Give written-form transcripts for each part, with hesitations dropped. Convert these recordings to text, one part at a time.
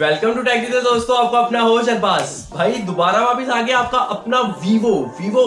Welcome to take video दोस्तों, आपका अपना होस्ट अरबाज भाई दोबारा वापस आ गया आपका अपना Vivo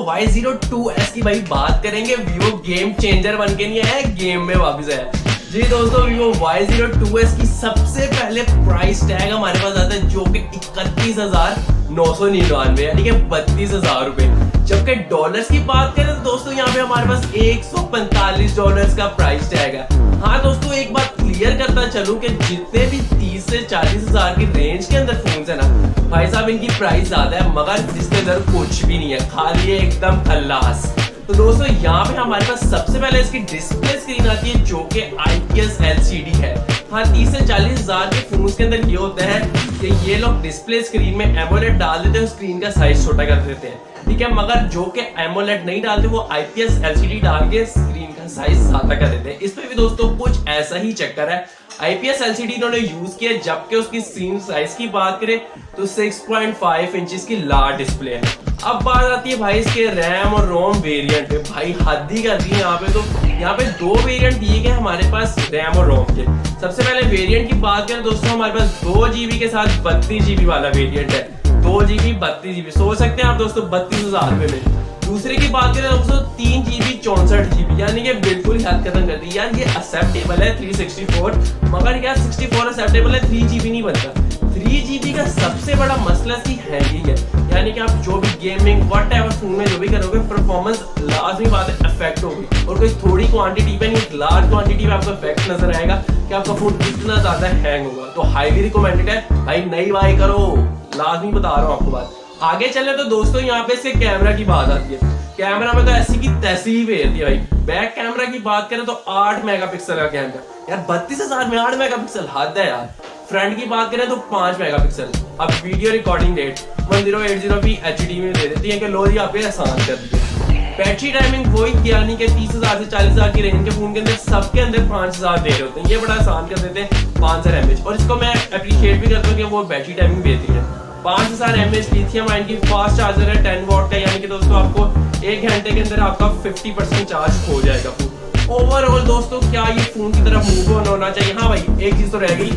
Y02s की भाई बात करेंगे। Vivo गेम चेंजर बन के नहीं है, गेम में वापस है जी दोस्तों। Vivo Y02s की सबसे पहले प्राइस टैग हमारे पास आता है जो कि 31,999 यानी कि 32,000 रुपए। जबकि डॉलर्स की बात करें तो दोस्तों यहाँ पे हमारे पास $145 का प्राइस टैग है। हाँ दोस्तों, एक बात क्लियर करता चलूं कि जितने भी 30 से 40,000 की रेंज के अंदर फोन है ना भाई साहब, इनकी प्राइस ज्यादा है मगर इसके अंदर कुछ भी नहीं है, खाली है एकदम खल्लास। तो दोस्तों यहाँ पे हमारे पास सबसे पहले इसकी डिस्प्ले स्क्रीन आती है जो कि IPS LCD है। हाँ, 30 से 40,000 के फोन के अंदर ये होता है कि ये लोग डिस्प्ले स्क्रीन में एमोलेड डाल देते हैं, स्क्रीन का साइज छोटा कर देते हैं, ठीक है। मगर जो कि एमोलेड नहीं डालते वो IPS LCD डाल के स्क्रीन का साइज ज्यादा कर देते हैं। इसमें भी दोस्तों कुछ ऐसा ही चक्कर है। IPS LCD इन्होंने यूज किया, जबकि उसकी स्क्रीन साइज की बात करें तो 6.5 इंचेस की लार्ज डिस्प्ले है। अब बात आती है भाई इसके रैम और रोम वेरिएंट पे, भाई हद ही कर दी है यहाँ पे। तो यहाँ पे दो वेरिएंट दिए गए हमारे पास रैम और रोम के। सबसे पहले वेरिएंट की बात करें दोस्तों, हमारे पास 2GB के साथ 32GB वाला वेरिएंट है। 2GB 32GB सोच सकते हैं आप दोस्तों 32,000 रुपए में। दूसरे की बात करें दोस्तों 3GB 64GB, यानी कि बिल्कुल ही हद खत्म कर दी यार। ये एक्सेप्टेबल है 364, मगर यार 64 एक्सेप्टेबल है, 3GB नहीं बनता। 3GB का सबसे बड़ा मसला इसकी हैंगिंग है, यानी कि आप जो भी गेमिंग व्हाटएवर फोन में जो भी करोगे परफॉर्मेंस लाजमी बात है अफेक्ट होगी। और कोई थोड़ी क्वांटिटी पे नहीं, लार्ज क्वांटिटी में आपको इफेक्ट नजर आएगा कि आपका फोन इतना ज्यादा हैंग होगा। तो हाईली रिकमेंडेड है भाई, नई बाई करो, लाजमी बता रहा हूँ आपको बात। आगे चले तो दोस्तों यहाँ पे इसके कैमरा की बात आती है। कैमरा में तो ऐसी की तैसी ही भेज दी भाई। बैक कैमरा की बात करें तो 8 मेगापिक्सल का कैमरा, यार 32,000 में 8 मेगापिक्सल हद है यार। फ्रंट की बात करें तो 5 मेगापिक्सल। अब video recording rate 1080p HD में दे देती है कि लो जी आपके आसान कर दिया। बैटरी टाइमिंग वही, यानी कि 30,000 से 40,000 की रेंज के फोन के अंदर सबके अंदर 5,000 दे रहे होते हैं, ये बड़ा आसान कर देते हैं 5,000 mAh। और इसको मैं अप्रिशिएट भी करता हूँ कि वो बैटरी टाइमिंग बेहतरीन है। 5,000 mAh लिथियम आयन की फास्ट चार्जर है 10 वॉट का, यानी कि दोस्तों आपको 1 घंटे के अंदर आपका 50% चार्ज हो जाएगा फोन। ओवरऑल दोस्तों क्या ये फोन की तरफ मूव ऑन होना चाहिए। हाँ भाई, एक चीज तो रह गई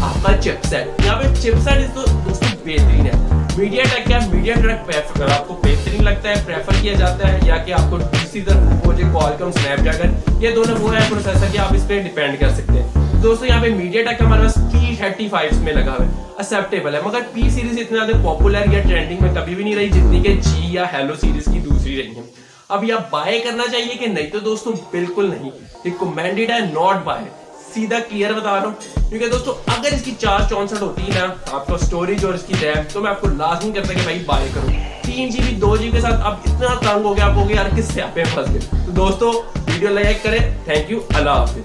आपका चिपसेट। यहाँ पे चिपसेट इस तो दोस्तों बेहतरीन है। MediaTek का MediaTek प्रेफर आपको बेहतरीन लगता है, प्रेफर किया जाता है, या कि आपको दूसरी तरफ वो जो Qualcomm Snapdragon, ये दोनों वो है प्रोसेसर कि आप इस पे डिपेंड कर सकते हैं। दोस्तों यहाँ पे MediaTek का हमारे पास P35 में लगा हुआ है, एक्सेप्टेबल है। मगर P सीरीज इतना ज्यादा पॉपुलर या ट्रेंडिंग में कभी भी नहीं रही जितनी कि G या Hello सीरीज की दूसरी रही है। अब यह बाय करना चाहिए कि नहीं, तो दोस्तों बिल्कुल नहीं, रिकमेंडेड है, नॉट बाय। सीधा क्लियर बता रहा हूँ, क्योंकि दोस्तों अगर इसकी 464 होती है ना आपको स्टोरेज और इसकी रैम, तो मैं आपको लाजमी करता कि भाई बाय करो। 3GB 2GB के साथ अब इतना तंग हो गया आप हो गया यार किस स्यापे में फंस गए। तो दोस्तों वीडियो लाइक करें, थैंक यू, अल्लाह हाफिज।